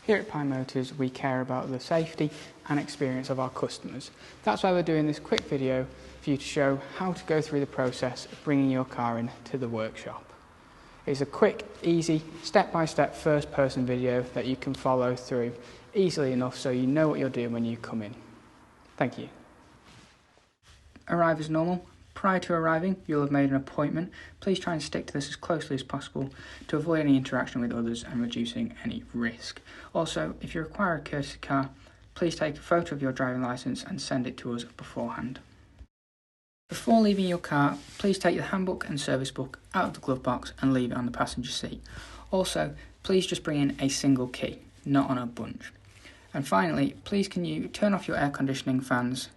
Here at Pye Motors, we care about the safety and experience of our customers. That's why we're doing this quick video for you to show how to go through the process of bringing your car in to the workshop. It's a quick, easy, step-by-step first-person video that you can follow through easily enough so you know what you're doing when you come in. Thank you. Arrive as normal. Prior to arriving, you'll have made an appointment. Please try and stick to this as closely as possible to avoid any interaction with others and reducing any risk. Also, if you require a courtesy car, please take a photo of your driving licence and send it to us beforehand. Before leaving your car, please take the handbook and service book out of the glove box and leave it on the passenger seat. Also, please just bring in a single key, not on a bunch. And finally, please can you turn off your air conditioning fans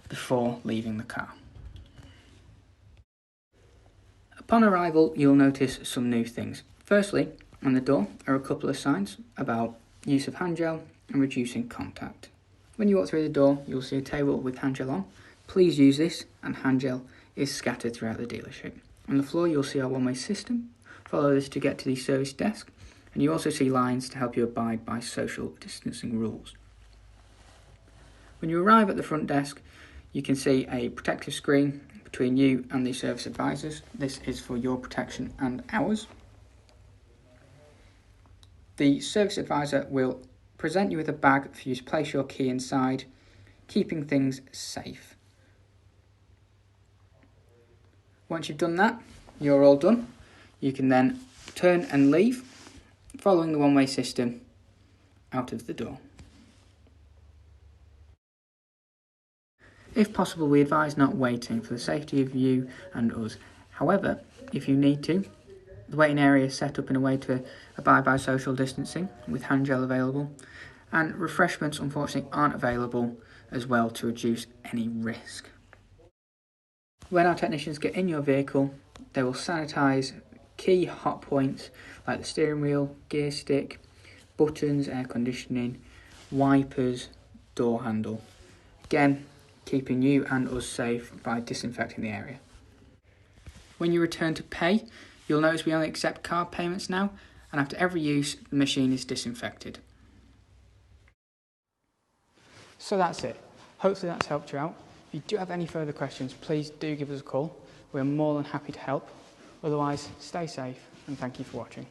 before leaving the car. Upon arrival, you'll notice some new things. Firstly, on the door are a couple of signs about use of hand gel and reducing contact. When you walk through the door, you'll see a table with hand gel on. Please use this, and hand gel is scattered throughout the dealership. On the floor, you'll see our one-way system. Follow this to get to the service desk, and you also see lines to help you abide by social distancing rules. When you arrive at the front desk, you can see a protective screen between you and the service advisors. This is for your protection and ours. The service advisor will present you with a bag for you to place your key inside, keeping things safe. Once you've done that, you're all done. You can then turn and leave, following the one-way system out of the door. If possible, we advise not waiting for the safety of you and us. However, if you need to, the waiting area is set up in a way to abide by social distancing with hand gel available, and refreshments unfortunately aren't available as well to reduce any risk. When our technicians get in your vehicle, they will sanitise key hot points like the steering wheel, gear stick, buttons, air conditioning, wipers, door handle. Again, keeping you and us safe by disinfecting the area. When you return to pay, you'll notice we only accept card payments now, and after every use, the machine is disinfected. So that's it. Hopefully that's helped you out. If you do have any further questions, please do give us a call. We're more than happy to help. Otherwise, stay safe and thank you for watching.